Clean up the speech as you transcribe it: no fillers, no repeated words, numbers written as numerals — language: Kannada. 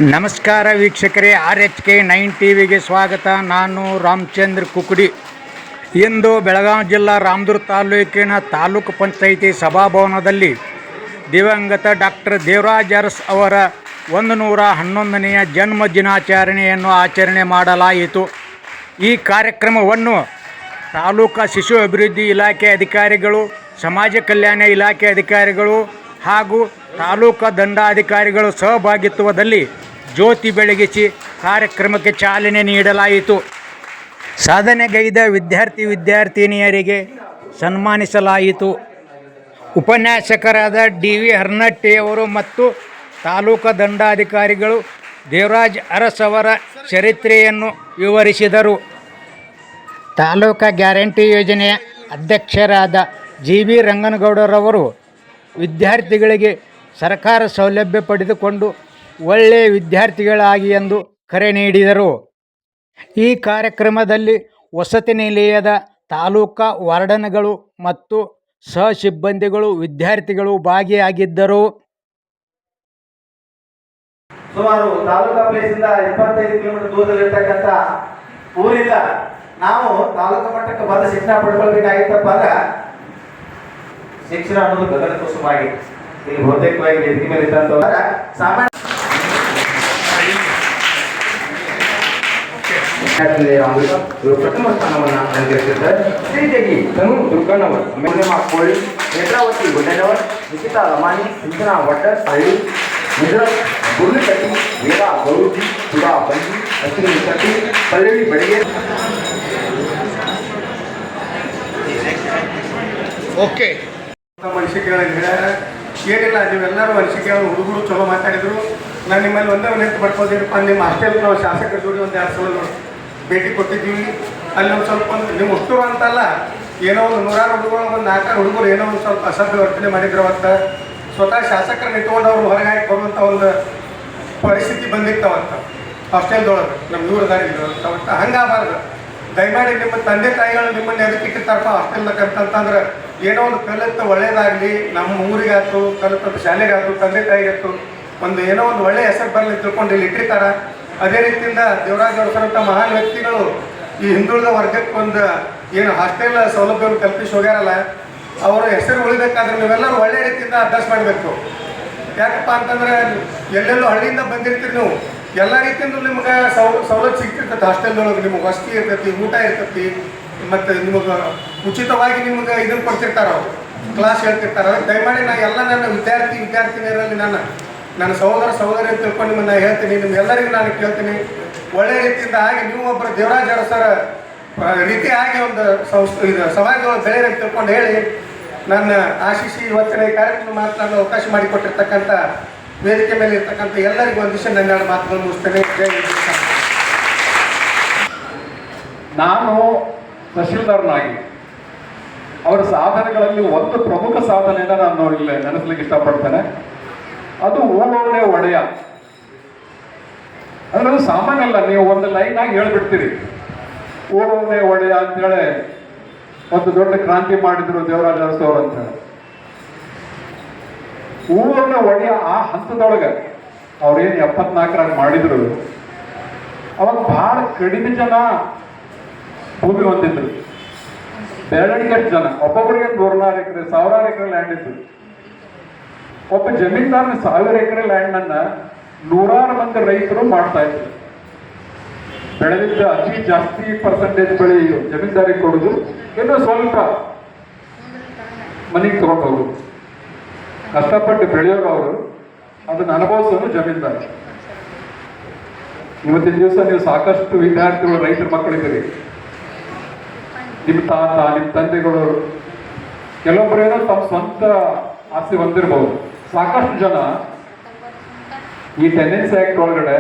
ನಮಸ್ಕಾರ ವೀಕ್ಷಕರೇ, RH9 ಟಿವಿಗೆ ಸ್ವಾಗತ. ನಾನು ರಾಮಚಂದ್ರ ಕುಕುಡಿ. ಇಂದು ಬೆಳಗಾವಿ ಜಿಲ್ಲಾ ರಾಮದುರ್ಗ ತಾಲೂಕಿನ ತಾಲೂಕು ಪಂಚಾಯಿತಿ ಸಭಾಭವನದಲ್ಲಿ ದಿವಂಗತ ಡಾಕ್ಟರ್ ದೇವರಾಜ ಅರಸ್ ಅವರ 111ನೆಯ ಜನ್ಮ ದಿನಾಚರಣೆಯನ್ನು ಆಚರಣೆ ಮಾಡಲಾಯಿತು. ಈ ಕಾರ್ಯಕ್ರಮವನ್ನು ತಾಲೂಕು ಶಿಶು ಅಭಿವೃದ್ಧಿ ಇಲಾಖೆ ಅಧಿಕಾರಿಗಳು, ಸಮಾಜ ಕಲ್ಯಾಣ ಇಲಾಖೆ ಅಧಿಕಾರಿಗಳು ಹಾಗೂ ತಾಲೂಕು ದಂಡಾಧಿಕಾರಿಗಳು ಸಹಭಾಗಿತ್ವದಲ್ಲಿ ಜ್ಯೋತಿ ಬೆಳಗಿಸಿ ಕಾರ್ಯಕ್ರಮಕ್ಕೆ ಚಾಲನೆ ನೀಡಲಾಯಿತು. ಸಾಧನೆಗೈದ ವಿದ್ಯಾರ್ಥಿನಿಯರಿಗೆ ಸನ್ಮಾನಿಸಲಾಯಿತು. ಉಪನ್ಯಾಸಕರಾದ DV ಹರ್ನಟ್ಟಿಯವರು ಮತ್ತು ತಾಲೂಕು ದಂಡಾಧಿಕಾರಿಗಳು ದೇವರಾಜ್ ಅರಸ್ ಅವರ ಚರಿತ್ರೆಯನ್ನು ವಿವರಿಸಿದರು. ತಾಲೂಕು ಗ್ಯಾರಂಟಿ ಯೋಜನೆಯ ಅಧ್ಯಕ್ಷರಾದ GB ರಂಗನಗೌಡರವರು ವಿದ್ಯಾರ್ಥಿಗಳಿಗೆ ಸರ್ಕಾರ ಸೌಲಭ್ಯ ಪಡೆದುಕೊಂಡು ಒಳ್ಳೆಯ ವಿದ್ಯಾರ್ಥಿಗಳಾಗಿ ಎಂದು ಕರೆ ನೀಡಿದರು. ಈ ಕಾರ್ಯಕ್ರಮದಲ್ಲಿ ವಸತಿ ನಿಲಯದ ತಾಲೂಕಾ ವಾರ್ಡನ್ಗಳು ಮತ್ತು ಸಹ ಸಿಬ್ಬಂದಿಗಳು, ವಿದ್ಯಾರ್ಥಿಗಳು ಭಾಗಿಯಾಗಿದ್ದರು. ಸುಮಾರು ತಾಲೂಕಾ ಪ್ಲೇಸಿಂದ 25 ಕಿಲೋಮೀಟರ್ ದೂರದಲ್ಲಿರ್ತಕ್ಕಂಥ ಊರಿಂದ ನಾವು ತಾಲೂಕು ಮಟ್ಟಕ್ಕೆ ಬಂದು ಶಿಕ್ಷಣ ಪಡ್ಕೊಳ್ಬೇಕಾಗಿತ್ತಪ್ಪ ಅಂದ್ರೆ ಶಿಕ್ಷಣ ಅನ್ನೋದು ಗಗನ ಕುಸುಮಾಗಿ ಇಲ್ಲಿ ಬಹುತೇಕವಾಗಿ ವೇದಿಕೆ ಮೇಲೆ ಇದ್ದಂಥವರ ಸಾಮಾನ್ಯ ಪ್ರಥಮ ಸ್ಥಾನವನ್ನು ಅಲಂಕರಿಸಿದ್ದಾರೆ. ಶ್ರೀದೇವಿ ತನು ದುರ್ಗಣ್ಣವರ್, ಮೇಲಿಮಾ ಕೋಳಿ, ನೇತ್ರಾವತಿ ಗುಡ್ಡನವರ್, ನಿಖಿತಾ ರಮಾನಿ, ಸಿಂಚನಾ ವಡ್ಡರ್, ಹಳ್ಳಿ, ಗುಜರಾತ್ ಗುರ್ಲಿಕಟ್ಟಿ, ವೀರಾ ಗೌರಿ, ಸುಧಾ ಬಂಜಿ, ಅಶ್ವಿನಿ ಶೆಟ್ಟಿ, ಪಲ್ಲವಿ ಬೆಳಗ್ಗೆ. ಓಕೆ, ಅನಿಸಿಕೆಗಳನ್ನು ಹೇಳ್ಯಾರ. ಏನಿಲ್ಲ, ನೀವೆಲ್ಲರೂ ಅನಿಸಿಕೆಗಳು ಹುಡುಗರು ಚಲೋ ಮಾತಾಡಿದ್ರು. ನಾನು ನಿಮ್ಮಲ್ಲಿ ಒಂದೇ ನೆನಪು ಪಡ್ಕೋತೀನಪ್ಪ, ನಿಮ್ಮ ಹಾಸ್ಟೆಲ್ ನಾವು ಶಾಸಕರ ಜೋಡಿ ಒಂದು 2 ಸಲ ಭೇಟಿ ಕೊಟ್ಟಿದ್ದೀವಿ. ಅಲ್ಲಿ ಒಂದು ಸ್ವಲ್ಪ ನಿಮ್ಮ ಹುಟ್ಟೂರು ಅಂತಲ್ಲ, ಏನೋ ಒಂದು 100 ಹುಡುಗರು, ಒಂದು 4 ಹುಡುಗರು ಏನೋ ಒಂದು ಸ್ವಲ್ಪ ಅಸಭ್ಯ ವರ್ತನೆ ಮಾಡಿದ್ರು. ಅವತ್ತು ಸ್ವತಃ ಶಾಸಕರು ನಿಂತ್ಕೊಂಡು ಅವ್ರು ಹೊರಗೆ ಹಾಕಿ ಬರುವಂಥ ಒಂದು ಪರಿಸ್ಥಿತಿ ಬಂದಿತ್ತು ಅವತ್ತು ಹಾಸ್ಟೆಲ್ದೊಳಗೆ. ನಮ್ಮ ಇವ್ರದಾರಿ ಅವತ್ತು ಹಂಗಾಗಬಾರ್ದು. ದಯಮಾಡಿ ನಿಮ್ಮ ತಂದೆ ತಾಯಿಗಳು ನಿಮ್ಮನ್ನು ಎದಕ್ಕೆ ಇಟ್ಟಿರ್ತಾರಪ್ಪ ಹಾಸ್ಟೆಲ್ದಾಗ ಅಂತಂದ್ರೆ ಏನೋ ಒಂದು ಕಲಿತು ಒಳ್ಳೇದಾಗಲಿ, ನಮ್ಮ ಊರಿಗಾಯ್ತು, ಕಲಿತದ್ದು ಶಾಲೆಗಾಯ್ತು, ತಂದೆ ತಾಯಿಗಾಯ್ತು ಒಂದು ಏನೋ ಒಂದು ಒಳ್ಳೆಯ ಹೆಸರು ಬರಲಿ ತಿಳ್ಕೊಂಡು ಇಲ್ಲಿ ಇಟ್ಟಿರ್ತಾರೆ. ಅದೇ ರೀತಿಯಿಂದ ದೇವರಾಜ್ ಅರಸರಂಥ ಮಹಾನ್ ವ್ಯಕ್ತಿಗಳು ಈ ಹಿಂದುಳಿದ ವರ್ಗಕ್ಕೆ ಒಂದು ಏನು ಹಾಸ್ಟೆಲ್ ಸೌಲಭ್ಯವನ್ನು ಕಲ್ಪಿಸಿ ಹೋಗ್ಯಾರಲ್ಲ, ಅವರ ಹೆಸರು ಉಳಿಬೇಕಾದ್ರೆ ನೀವೆಲ್ಲರೂ ಒಳ್ಳೆಯ ರೀತಿಯಿಂದ ಅಭ್ಯಾಸ ಮಾಡಬೇಕು. ಯಾಕಪ್ಪ ಅಂತಂದ್ರೆ ಎಲ್ಲೆಲ್ಲೋ ಹಳ್ಳಿಯಿಂದ ಬಂದಿರ್ತೀರಿ ನೀವು, ಎಲ್ಲ ರೀತಿಯಿಂದ ನಿಮ್ಗೆ ಸವಲತ್ತು ಸಿಗ್ತಿರ್ತೈತೆ. ಹಾಸ್ಟೆಲ್ದೊಳಗೆ ನಿಮಗೆ ವಸತಿ ಇರ್ತೈತಿ, ಊಟ ಇರ್ತೈತಿ, ಮತ್ತು ನಿಮಗೆ ಉಚಿತವಾಗಿ ನಿಮ್ಗೆ ಇದನ್ನು ಕೊಡ್ತಿರ್ತಾರೆ, ಅವರು ಕ್ಲಾಸ್ ಹೇಳ್ತಿರ್ತಾರೆ. ಅದಕ್ಕೆ ದಯಮಾಡಿ ನಾ ಎಲ್ಲ ನನ್ನ ವಿದ್ಯಾರ್ಥಿನಿಯರಲ್ಲಿ ನನ್ನ ಸಹೋದರಿ ಅಂತ ತಿಳ್ಕೊಂಡು ನಿಮ್ಮನ್ನು ಹೇಳ್ತೀನಿ. ನಿಮ್ಗೆಲ್ಲರಿಗೂ ನಾನು ಕೇಳ್ತೀನಿ, ಒಳ್ಳೆಯ ರೀತಿಯಿಂದ ಆಗಿ ನೀವು ಒಬ್ಬರು ದೇವರಾಜ ಅರಸರ ರೀತಿ ಆಗಿ ಒಂದು ಸಮಾಜದೊಳಗೆ ಬೆಳೆಯ ತಿಳ್ಕೊಂಡು ಹೇಳಿ ನನ್ನ ಆಶಿಸಿ ಇವತ್ತಿನ ಈ ಕಾರ್ಯಕ್ರಮ ಮಾತನಾಡಲು ಅವಕಾಶ ಮಾಡಿಕೊಟ್ಟಿರ್ತಕ್ಕಂಥ ವೇದಿಕೆ ಮೇಲೆ ಇರ್ತಕ್ಕಂಥ ಎಲ್ಲರಿಗೂ ಒಂದು ವಿಷಯ ನನ್ನ ಮಾತುಗಳು ಮುಗಿಸ್ತೇನೆ. ಜೈ ಹಿಂದ್. ನಾನು ತಹಶೀಲ್ದಾರನಾಗಿ ಅವರ ಸಾಧನೆಗಳಲ್ಲಿ ಒಂದು ಪ್ರಮುಖ ಸಾಧನೆಯನ್ನು ನಾನು ಇಲ್ಲಿ ನೆನೆಸ್ಲಿಕ್ಕೆ ಇಷ್ಟಪಡ್ತೇನೆ. ಅದು ಓಣೆ ಒಡೆಯ. ಅಂದ್ರೆ ಅದು ಸಾಮಾನ್ಯ ಅಲ್ಲ, ನೀವು ಒಂದು ಲೈನ್ ಆಗಿ ಹೇಳ್ಬಿಡ್ತೀರಿ. ಓಣೆ ಒಡೆಯ ಅಂತೇಳಿ ಒಂದು ದೊಡ್ಡ ಕ್ರಾಂತಿ ಮಾಡಿದ್ರು ದೇವರಾಜ ಅರಸ್ ಅವರು ಅಂತ ಹೇಳಿ. ಊರನ್ನ ಒಡೆಯ ಆ ಹಂತದೊಳಗೆ ಅವ್ರೇನು 74ರಾಗ ಮಾಡಿದ್ರು, ಅವಾಗ ಬಹಳ ಕಡಿಮೆ ಜನ ಭೂಮಿ ಹೊಂದಿದ್ರು. ಬೆರಳಿಗೆಷ್ಟು ಜನ, ಒಬ್ಬೊಬ್ಬರಿಗೆ 100 ಎಕರೆ 1000 ಎಕರೆ ಲ್ಯಾಂಡ್ ಇತ್ತು. ಒಬ್ಬ ಜಮೀನ್ದಾರನ 1000 ಎಕರೆ ಲ್ಯಾಂಡನ್ನು 100 ಮಂದಿ ರೈತರು ಮಾಡ್ತಾ ಇದ್ರು. ಬೆಳೆದಿದ್ದ ಅತಿ ಜಾಸ್ತಿ ಪರ್ಸೆಂಟೇಜ್ ಬೆಳೆ ಜಮೀನ್ದಾರಿಗೆ ಕೊಡೋದು, ಏನೋ ಸ್ವಲ್ಪ ಮನೆಗೆ ತಗೊಂಡು ಹೋಗೋದು. ಕಷ್ಟಪಟ್ಟು ಬೆಳೆಯೋರು ಅವರು, ಅದನ್ನು ಅನುಭವಿಸೋದು ಜಮೀನ್ದಾರ. ಇವತ್ತಿನ ದಿವಸ ನೀವು ಸಾಕಷ್ಟು ವಿದ್ಯಾರ್ಥಿಗಳು, ರೈತರ ಮಕ್ಕಳಿದ್ದೀರಿ. ನಿಮ್ಮ ತಾತ, ನಿಮ್ಮ ತಂದೆಗಳು, ಕೆಲವೊಬ್ಬರೇನೋ ತಮ್ಮ ಸ್ವಂತ ಆಸ್ತಿ ಹೊಂದಿರ್ಬೋದು. ಸಾಕಷ್ಟು ಜನ ಈ ಟೆನೆನ್ಸಿ ಆಕ್ಟ್ ಒಳಗಡೆ